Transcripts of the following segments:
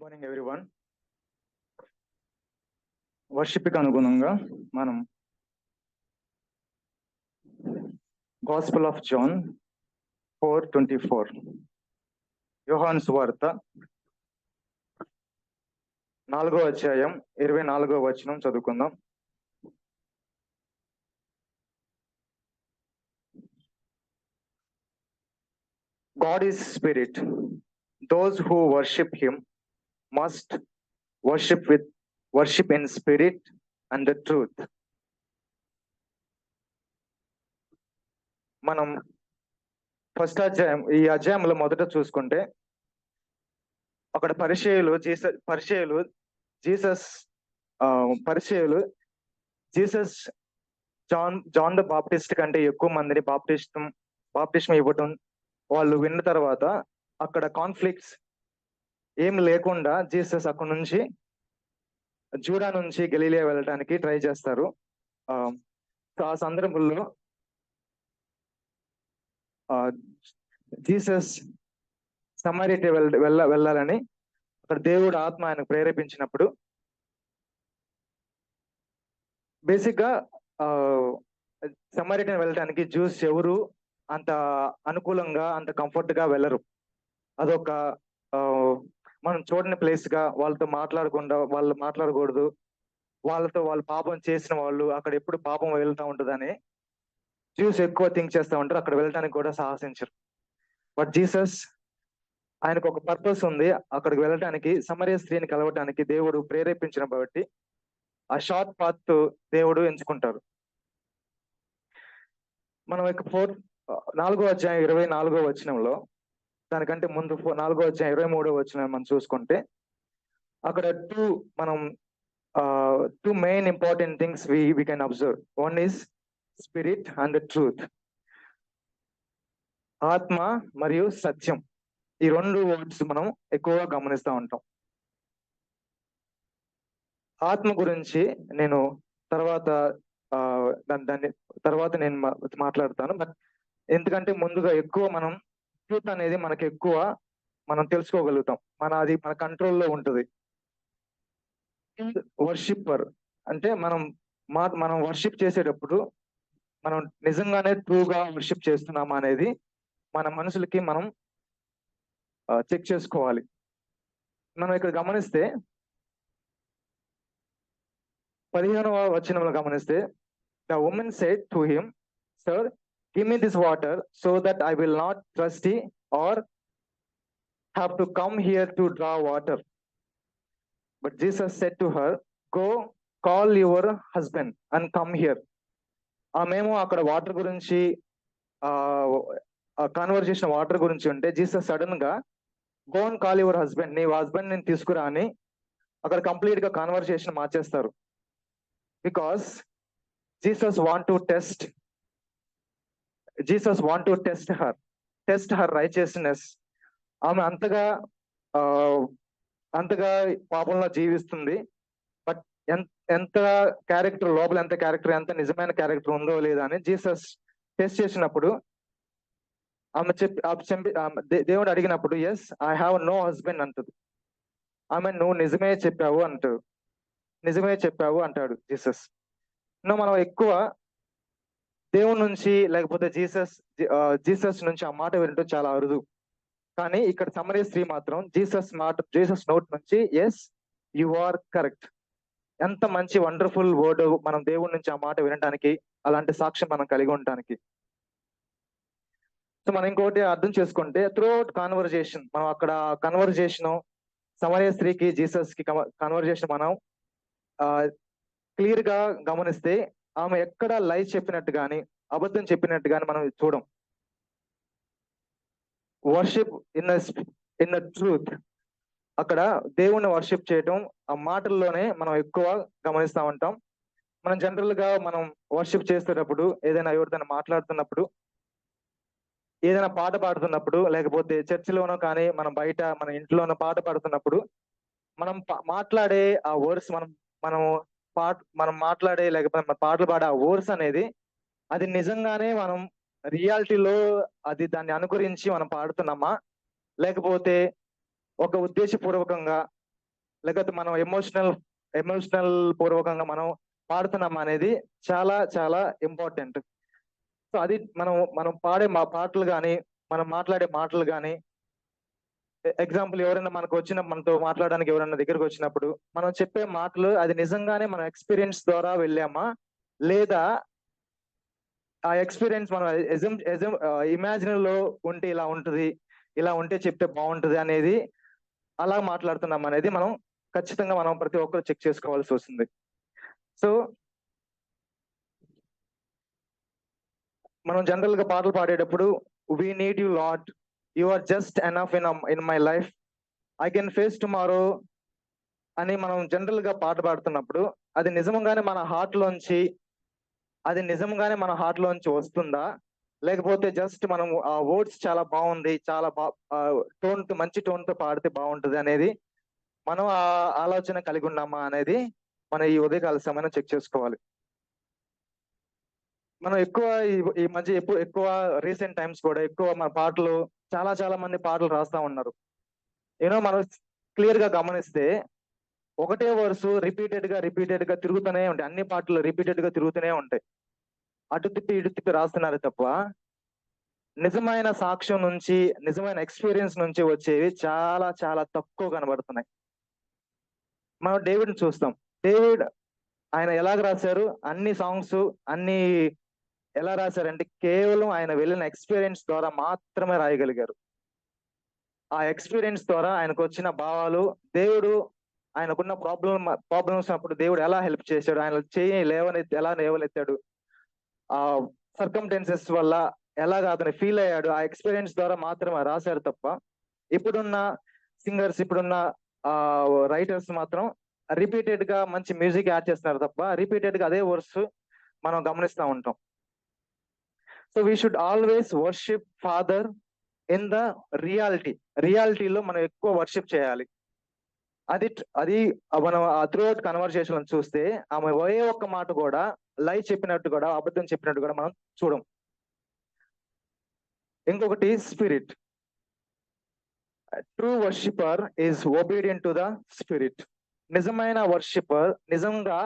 Morning everyone. వర్షిప్కి అనుగుణంగా మనం gospel of John 4:24 యోహాను సువార్త 4వ అధ్యాయం 24వ వచనం చదువుకుందాం. God is spirit. Those who worship him must worship in spirit and the truth. మనం ఫస్ట్ అధ్యాయం, ఈ అధ్యాయంలో మొదట చూసుకుంటే అక్కడ పరిచయులు జీసస్ జాన్ ద బాప్టిస్ట్ కంటే ఎక్కువ మందిని బాప్టిస్టం ఇవ్వటం వాళ్ళు విన్న తర్వాత అక్కడ కాన్ఫ్లిక్ట్స్ ఏమి లేకుండా జీసస్ అక్కడ నుంచి జూడా నుంచి గలిలియా వెళ్ళడానికి ట్రై చేస్తారు. ఆ సందర్భంలో జీసస్ సమరియకి వెళ్ళాలని అక్కడ దేవుడు ఆత్మ ఆయనకు ప్రేరేపించినప్పుడు బేసిక్ గా సమరియకి వెళ్ళడానికి జ్యూస్ ఎవరు అంత అనుకూలంగా అంత కంఫర్ట్ గా వెళ్ళరు. అదొక మనం చూడని ప్లేస్ గా, వాళ్ళతో వాళ్ళు మాట్లాడకూడదు, వాళ్ళు పాపం చేసిన వాళ్ళు అక్కడ ఎప్పుడు పాపం వెళ్తూ ఉంటుందని జ్యూస్ ఎక్కువ థింక్ చేస్తూ ఉంటారు. అక్కడ వెళ్ళడానికి కూడా సాహసించరు. బట్ జీసస్ ఆయనకు ఒక పర్పస్ ఉంది. అక్కడికి వెళ్ళడానికి, సమరయ స్త్రీని కలవటానికి దేవుడు ప్రేరేపించిన బట్టి ఆ షార్ట్ పాత్ దేవుడు ఎంచుకుంటారు. మనం 4వ అధ్యాయం 24వ వచనంలో, దానికంటే ముందు 4వ అధ్యాయం 23వ వచనం మనం చూసుకుంటే అక్కడ two main important things we can observe. One is spirit and the truth. ఆత్మ మరియు సత్యం, ఈ రెండు వర్డ్స్ మనం ఎక్కువగా గమనిస్తూ ఉంటాం. ఆత్మ గురించి నేను దాన్ని తర్వాత నేను మాట్లాడతాను. బట్ ఎందుకంటే ముందుగా ఎక్కువ మనం ట్రూత్ అనేది మనకి ఎక్కువ మనం తెలుసుకోగలుగుతాం, అది మన కంట్రోల్లో ఉంటుంది. వర్షిప్పర్ అంటే మనం వర్షిప్ చేసేటప్పుడు మనం నిజంగానే ట్రూగా వర్షిప్ చేస్తున్నామా అనేది మన మనసులకి మనం చెక్ చేసుకోవాలి. మనం ఇక్కడ గమనిస్తే 15వ వచనంలో గమనిస్తే, the woman said to him, sir, give me this water so that I will not thirsty or have to come here to draw water. But Jesus said to her, go call your husband and come here. ఆమెమో అక్కడ water గురించి conversation water గురించి ఉంటే Jesus sudden గా go and call your husband, నీ husband నేను తీసుకురా అని అక్కడ కంప్లీట్ గా కాన్వర్జేషన్ మార్చేస్తారు. Because Jesus want to test her righteousness. ఆమె అంతగా పాపంలో జీవిస్తుంది. బట్ ఎంత క్యారెక్టర్ లోపల, ఎంత నిజమైన క్యారెక్టర్ ఉందో లేదా అని జీసస్ టెస్ట్ చేసినప్పుడు దేవుడు అడిగినప్పుడు, yes I have no husband అంటుంది. ఆమె నువ్వు నిజమే చెప్పావు అంటాడు జీసస్. మనం ఎక్కువ దేవుడి నుంచి లేకపోతే జీసస్ నుంచి ఆ మాట వినటం చాలా అరుదు. కానీ ఇక్కడ సమరయ స్త్రీ మాత్రం జీసస్ నోట్ నుంచి ఎస్ యు ఆర్ కరెక్ట్, ఎంత మంచి వండర్ఫుల్ వర్డ్ మనం దేవుడి నుంచి ఆ మాట వినడానికి, అలాంటి సాక్ష్యం మనం కలిగి ఉండటానికి. సో మనం ఇంకోటి అర్థం చేసుకుంటే, త్రూ అవుట్ కాన్వర్జేషన్, మనం అక్కడ కన్వర్జేషన్, సమరయ స్త్రీకి జీసస్ కి కన్వర్జేషన్ మనం క్లియర్ గా గమనిస్తే ఆమె ఎక్కడ లై చెప్పినట్టు కానీ అబద్ధం చెప్పినట్టు కానీ మనం చూడం. వర్షిప్ ఇన్ ద ట్రూత్, అక్కడ దేవుణ్ణి వర్షిప్ చేయటం ఆ మాటల్లోనే మనం ఎక్కువ గమనిస్తూ ఉంటాం. మనం జనరల్ గా మనం వర్షిప్ చేసేటప్పుడు, ఏదైనా ఎవరితో మాట్లాడుతున్నప్పుడు, ఏదైనా పాట పాడుతున్నప్పుడు, లేకపోతే చర్చిలోనో కానీ మనం బయట మన ఇంట్లోనో పాట పాడుతున్నప్పుడు మనం మాట్లాడే ఆ వర్డ్స్, మనం మాట్లాడే లేకపోతే మన పాటలు పాడే ఆ వర్డ్స్ అనేది అది నిజంగానే మనం రియాలిటీలో దాన్ని అనుకరించి మనం పాడుతున్నామా, లేకపోతే ఒక ఉద్దేశపూర్వకంగా లేకపోతే మనం ఎమోషనల్ పూర్వకంగా మనం పాడుతున్నామా అనేది చాలా చాలా ఇంపార్టెంట్. సో అది మనం పాడే పాటలు కానీ, మనం మాట్లాడే మాటలు కానీ, ఎగ్జాంపుల్ ఎవరైనా మనతో మాట్లాడడానికి ఎవరైనా దగ్గరకు వచ్చినప్పుడు మనం చెప్పే మాటలు అది నిజంగానే మనం ఎక్స్పీరియన్స్ ద్వారా వెళ్ళామా, లేదా ఆ ఎక్స్పీరియన్స్ మనం ఇమాజిన్ లో ఉంటే ఇలా ఉంటది, ఇలా ఉంటే చెప్తే బాగుంటది అనేది, అలా మాట్లాడుతున్నాం అనేది మనం ఖచ్చితంగా మనం ప్రతి ఒక్కరు చెక్ చేసుకోవాల్సి వస్తుంది. సో మనం జనరల్ గా పాటలు పాడేటప్పుడు we need you lot, you are just enough in my life, I can face tomorrow అని మనం జనరల్ గా పాట పాడుతున్నప్పుడు అది నిజంగానే మన హార్ట్ లోంచి వస్తుందా, లేకపోతే జస్ట్ మనం ఆ వర్డ్స్ చాలా బాగుంది, చాలా మంచి టోన్ తో పాడితే బాగుంటది అనేది మనం ఆ ఆలోచన కలిగి ఉన్నామా అనేది మన ఈ ఉదయకాల సమయం చెక్ చేసుకోవాలి. మనం ఈ మధ్య ఎక్కువ రీసెంట్ టైమ్స్ కూడా ఎక్కువ మన పాటలు చాలా చాలా మంది పాటలు రాస్తా ఉన్నారు. మనం క్లియర్ గా గమనిస్తే ఒకటే వర్స్ రిపీటెడ్ గా తిరుగుతూనే ఉంటాయి. అన్ని పాటలు రిపీటెడ్ గా తిరుగుతూనే ఉంటాయి. అటు తిప్పి ఇటు తిప్పి రాస్తున్నారు తప్ప నిజమైన సాక్ష్యం నుంచి, నిజమైన ఎక్స్పీరియన్స్ నుంచి వచ్చేవి చాలా చాలా తక్కువ కనబడుతున్నాయి. మనం డేవిడ్ ని చూస్తాం. డేవిడ్ ఆయన ఎలాగ రాశారు, అన్ని సాంగ్స్ అన్ని ఎలా రాశారంటే కేవలం ఆయన వెళ్ళిన ఎక్స్పీరియన్స్ ద్వారా మాత్రమే రాయగలిగారు. ఆ ఎక్స్పీరియన్స్ ద్వారా ఆయనకు వచ్చిన భావాలు, దేవుడు ఆయనకున్న ప్రాబ్లమ్స్ అప్పుడు దేవుడు ఎలా హెల్ప్ చేశాడు, ఆయన ఎలా లేవనెత్తాడు, ఆ సర్కమ్టెన్సెస్ వల్ల ఎలాగ అతను ఫీల్ అయ్యాడు, ఆ ఎక్స్పీరియన్స్ ద్వారా మాత్రమే రాశారు తప్ప ఇప్పుడున్న సింగర్స్, ఇప్పుడున్న రైటర్స్ మాత్రం రిపీటెడ్ గా మంచి మ్యూజిక్ యాడ్ చేస్తున్నారు తప్ప రిపీటెడ్ గా అదే వర్స్ మనం గమనిస్తూ ఉంటాం. So we should always worship father in the రియాలిటీలో మనం ఎక్కువ వర్షిప్ చేయాలి. అది మనం త్రూఅవుట్ కన్వర్సేషన్ చూస్తే ఆమె ఏ ఒక్క మాట కూడా లై చెప్పినట్టు కూడా, అబద్ధం చెప్పినట్టు కూడా మనం చూడం. ఇంకొకటి spirit. True worshipper is obedient to the spirit. నిజమైన వర్షిపర్ నిజంగా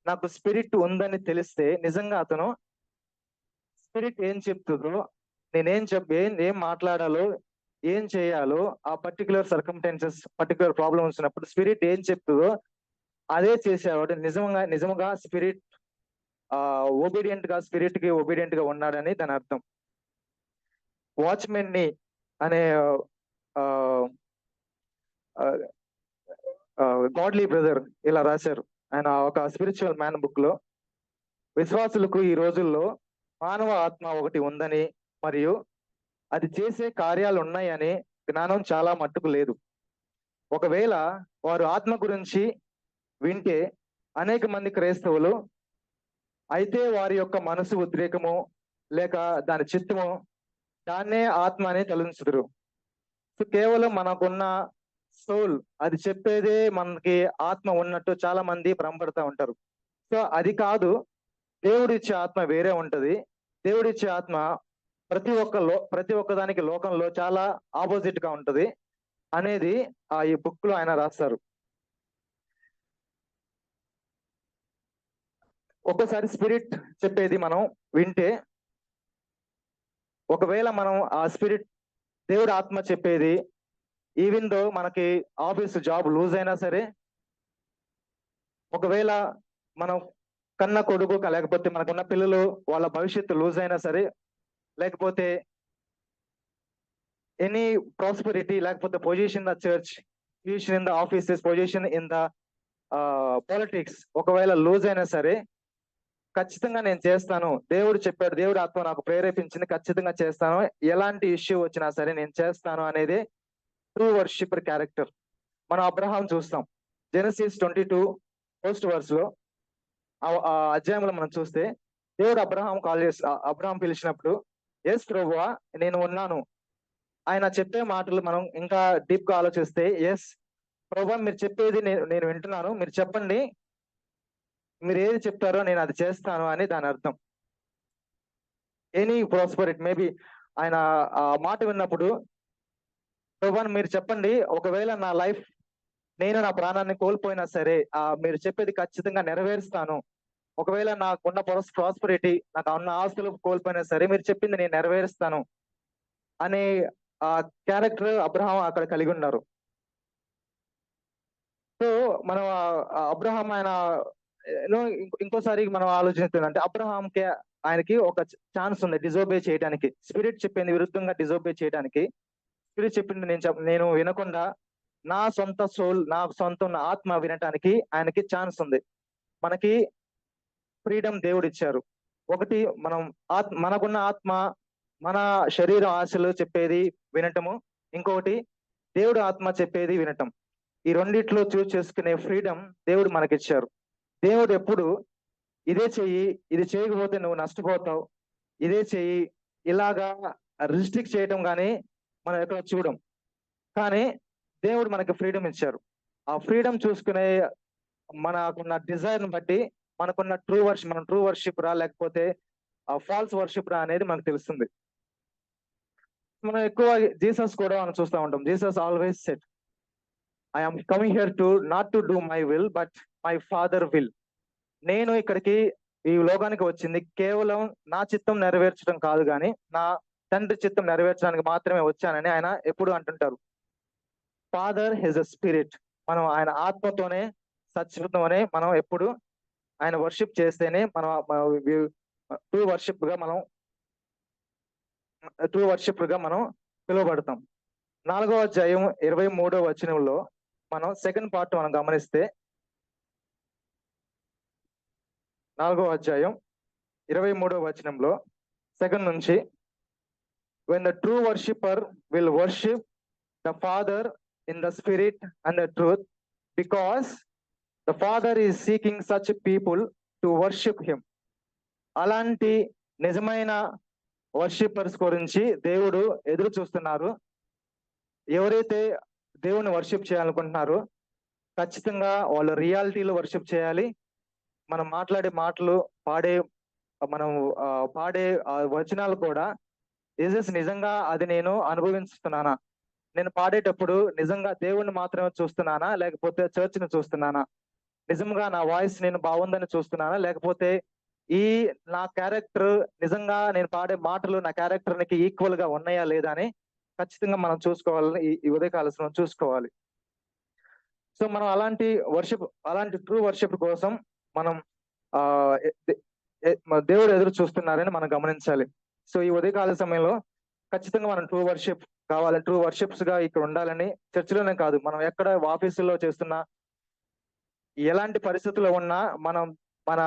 నాకు స్పిరిట్ ఉందని తెలిస్తే నిజంగా అతను స్పిరిట్ ఏం చెప్తుందో, ఏం మాట్లాడాలో, ఏం చేయాలో, ఆ పర్టికులర్ సర్కమ్టెన్సెస్, పర్టికులర్ ప్రాబ్లమ్ వచ్చినప్పుడు స్పిరిట్ ఏం చెప్తుందో అదే చేసేవాడు. నిజంగా స్పిరిట్ స్పిరిట్ కి ఒబీడియంట్ గా ఉన్నాడని దాని అర్థం. వాచ్మెన్ ని అనే గాడ్లీ బ్రదర్ ఇలా రాశారు. ఆయన ఒక స్పిరిచువల్ మ్యాన్ బుక్ లో, విశ్వాసులకు ఈ రోజుల్లో మానవ ఆత్మ ఒకటి ఉందని మరియు అది చేసే కార్యాలు ఉన్నాయని జ్ఞానం చాలా మట్టుకు లేదు. ఒకవేళ వారు ఆత్మ గురించి వింటే అనేక మంది క్రైస్తవులు అయితే వారి యొక్క మనసు ఉద్రేకము లేక దాని చిత్తము దాన్నే ఆత్మ అని తలంచుదురు. సో కేవలం మనకున్న సోల్ అది చెప్పేదే మనకి ఆత్మ ఉన్నట్టు చాలా మంది భ్రమపడతా ఉంటారు. సో అది కాదు, దేవుడిచ్చే ఆత్మ వేరే ఉంటది. దేవుడిచ్చే ఆత్మ ప్రతి ఒక్క దానికి లోకంలో చాలా ఆపోజిట్ గా ఉంటది అనేది ఈ బుక్ లో ఆయన రాస్తారు. ఒక్కసారి స్పిరిట్ చెప్పేది మనం వింటే, ఒకవేళ మనం ఆ స్పిరిట్ దేవుడు ఆత్మ చెప్పేది ఈవెన్ దో మనకి ఆఫీస్ జాబ్ లూజ్ అయినా సరే, ఒకవేళ మనం కన్న కొడుకు లేకపోతే మనకున్న పిల్లలు వాళ్ళ భవిష్యత్తు లూజ్ అయినా సరే, లేకపోతే ఎనీ ప్రాస్పెరిటీ, లేకపోతే position in the church, position in the offices, position in the politics ఒకవేళ లూజ్ అయినా సరే ఖచ్చితంగా నేను చేస్తాను, దేవుడు చెప్పాడు, దేవుడు ఆత్మ నాకు ప్రేరేపించింది, ఖచ్చితంగా చేస్తాను, ఎలాంటి ఇష్యూ వచ్చినా సరే నేను చేస్తాను అనేది ట్రూ వర్షిపర్ క్యారెక్టర్. మనం అబ్రహాం చూస్తాం. జెనసిస్ 22 ఫస్ట్ వర్స్ లో ఆ అధ్యాయంలో మనం చూస్తే దేవుడు అబ్రహాం పిలిచినప్పుడు ఎస్ ప్రభువా నేను ఉన్నాను, ఆయన చెప్పే మాటలు మనం ఇంకా డీప్ గా ఆలోచిస్తే ఎస్ ప్రభువా మీరు చెప్పేది నేను వింటున్నాను, మీరు చెప్పండి, మీరు ఏది చెప్తారో నేను అది చేస్తాను అని దాని అర్థం. ఎనీ ప్రాస్పరిటీ మేబీ ఆయన ఆ మాట విన్నప్పుడు ప్రభువా మీరు చెప్పండి, ఒకవేళ నా లైఫ్ నేను నా ప్రాణాన్ని కోల్పోయినా సరే మీరు చెప్పేది ఖచ్చితంగా నెరవేరుస్తాను. ఒకవేళ నాకున్న ప్రాస్పరిటీ, నాకు ఉన్న ఆస్తులు కోల్పోయినా సరే మీరు చెప్పింది నేను నెరవేరుస్తాను అనే క్యారెక్టర్ అబ్రహాం అక్కడ కలిగి ఉన్నారు. సో మనం అబ్రహాం ఆయన ఇంకోసారి మనం ఆలోచిస్తుందంటే అబ్రహాంకి ఆయనకి ఒక ఛాన్స్ ఉంది డిజోబే చేయడానికి. స్పిరిట్ చెప్పింది విరుద్ధంగా డిజోబే చేయడానికి. స్పిరిట్ చెప్పింది నేను వినకుండా నా సొంత సోల్, నా సొంత ఆత్మ వినటానికి ఆయనకి ఛాన్స్ ఉంది. మనకి ఫ్రీడమ్ దేవుడు ఇచ్చారు. ఒకటి మనం మనకున్న ఆత్మ, మన శరీరం ఆశలు చెప్పేది వినటము, ఇంకొకటి దేవుడు ఆత్మ చెప్పేది వినటం. ఈ రెండిట్లో చూస్ చేసుకునే ఫ్రీడమ్ దేవుడు మనకిచ్చారు. దేవుడు ఎప్పుడు ఇదే చెయ్యి, ఇది చేయకపోతే నువ్వు నష్టపోతావు, ఇదే చెయ్యి, ఇలాగా రిస్ట్రిక్ట్ చేయడం కానీ మనం ఎక్కడ చూడం. కానీ దేవుడు మనకి ఫ్రీడమ్ ఇచ్చారు. ఆ ఫ్రీడమ్ చూసుకునే మనకున్న డిజైర్ బట్టి మనకున్న మనం ట్రూ వర్షిప్ రా లేకపోతే ఫాల్స్ వర్షిప్ రా అనేది మనకు తెలుస్తుంది. మనం ఎక్కువ జీసస్ కూడా మనం చూస్తూ ఉంటాం. Jesus always said, I am coming here to not to do my will but my father will. నేను ఇక్కడికి ఈ లోకానికి వచ్చింది కేవలం నా చిత్తం నెరవేర్చడం కాదు, కానీ నా తండ్రి చిత్తం నెరవేర్చడానికి మాత్రమే వచ్చానని ఆయన ఎప్పుడు అంటుంటారు. ఫాదర్ హిజ్ అ స్పిరిట్. మనం ఆయన ఆత్మతోనే సత్యతోనే మనం ఎప్పుడు ఆయన వర్షిప్ చేస్తేనే మనం ట్రూ వర్షిప్ గా మనం పిలువబడతాం. 4వ అధ్యాయం 23వ వచనంలో మనం సెకండ్ పార్ట్ మనం గమనిస్తే, 4వ అధ్యాయం 23వ వచనంలో సెకండ్ నుంచి, when the true worshipper will worship the Father in the spirit and the truth, because the Father is seeking such people to worship him. అలాంటి నిజమైన వర్షిపర్స్ గురించి దేవుడు ఎదురు చూస్తున్నారు. ఎవరైతే దేవుని వర్షిప్ చేయాలనుకుంటున్నారో ఖచ్చితంగా వాళ్ళు రియాలిటీలో వర్షిప్ చేయాలి. మనం మాట్లాడే మాటలు, మనం పాడే వచనాలు కూడా నిజంగా అది నేను అనుభవిస్తున్నానా, నేను పాడేటప్పుడు నిజంగా దేవుణ్ణి మాత్రమే చూస్తున్నానా లేకపోతే చర్చ్ని చూస్తున్నానా, నిజంగా నా వాయిస్ నేను బాగుందని చూస్తున్నానా లేకపోతే ఈ నా క్యారెక్టర్ నిజంగా నేను పాడే మాటలు నా క్యారెక్టర్కి ఈక్వల్ గా ఉన్నాయా లేదా అని ఖచ్చితంగా మనం చూసుకోవాలని ఈ ఉదయకాలం చూసుకోవాలి. సో మనం అలాంటి ట్రూ వర్షిప్ కోసం మనం దేవుడు ఎదురు చూస్తున్నారని మనం గమనించాలి. సో ఈ ఉదయకాల సమయంలో ఖచ్చితంగా మనం ట్రూ వర్షిప్ కావాలి, ట్రూ వర్షిప్స్ గా ఇక్కడ ఉండాలని, చర్చిలోనే కాదు మనం ఎక్కడ ఆఫీసుల్లో చేస్తున్నా, ఎలాంటి పరిస్థితుల్లో ఉన్నా మనం మన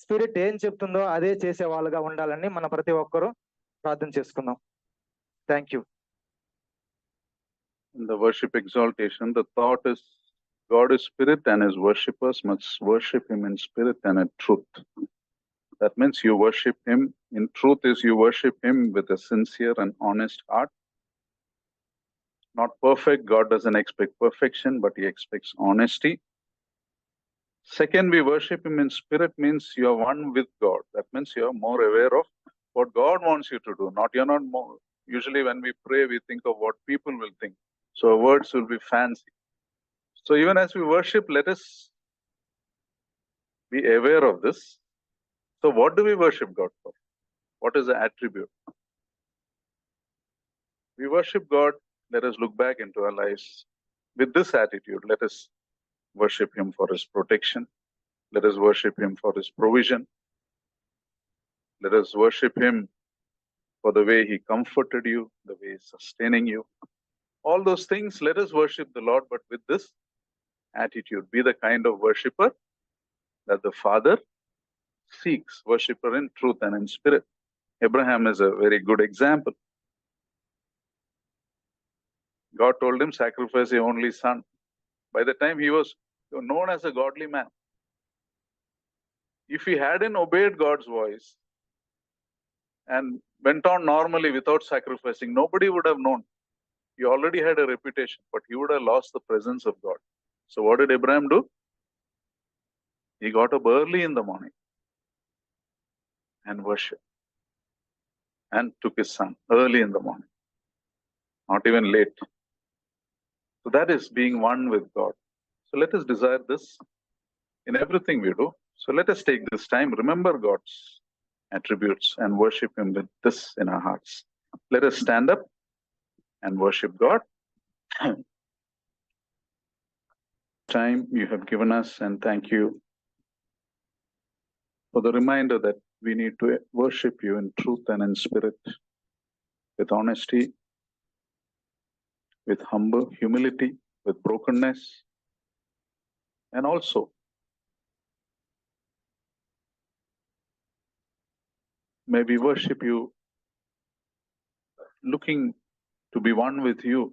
స్పిరిట్ ఏం చెప్తుందో అదే చేసే వాళ్ళుగా ఉండాలని మన ప్రతి ఒక్కరూ ప్రార్థన చేసుకుందాం. Thank you. In the worship exaltation, the thought is God is spirit and his worshippers must worship him in spirit and in truth. That means you worship him in truth is you worship him with a sincere and honest heart. Not perfect, God doesn't expect perfection, but he expects honesty. Second, we worship him in spirit means you are one with God. That means you are more aware of what God wants you to do. You're not more. Usually when we pray, we think of what people will think. So our words will be fancy. So even as we worship, let us be aware of this. So what do we worship God for? What is the attribute? We worship God. Let us look back into our lives with this attitude. Let us worship him for his protection. Let us worship him for his provision. Let us worship him for the way he comforted you, the way he's sustaining you. All those things, let us worship the Lord, but with this attitude. Be the kind of worshipper that the Father seeks, worshipper in truth and in spirit. Abraham is a very good example. God told him, sacrifice your only son. By the time he was known as a godly man. If he hadn't obeyed God's voice and went on normally without sacrificing, nobody would have known. He already had a reputation, but he would have lost the presence of God. So what did Abraham do? He got up early in the morning and worshiped and took his son early in the morning, not even late. So that is being one with God. So let us desire this in everything we do. So let us take this time, remember God's attributes and worship Him with this in our hearts. Let us stand up and worship God. Time you have given us, and thank you for the reminder that we need to worship you in truth and in spirit, with honesty, with humble humility, with brokenness, and also may we worship you looking to be one with you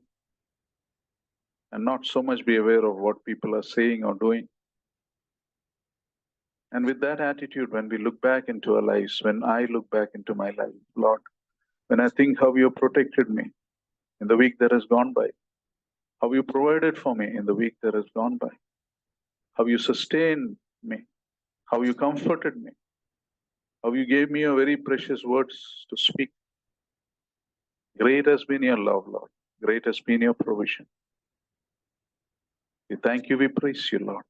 and not so much be aware of what people are saying or doing. And with that attitude, when we look back into our lives, when I look back into my life, Lord, when I think how you protected me in the week that has gone by, how you provided for me in the week that has gone by, how you sustained me, how you comforted me, how you gave me your very precious words to speak. Great has been your love, Lord. Great has been your provision. We thank you, we praise you, Lord.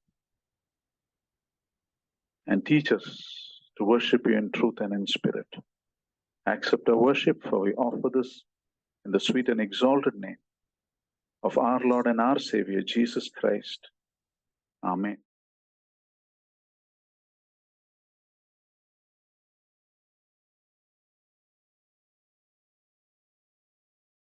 And teach us to worship you in truth and in spirit. Accept our worship, for we offer this in the sweet and exalted name of our Lord and our Savior, Jesus Christ. Amen.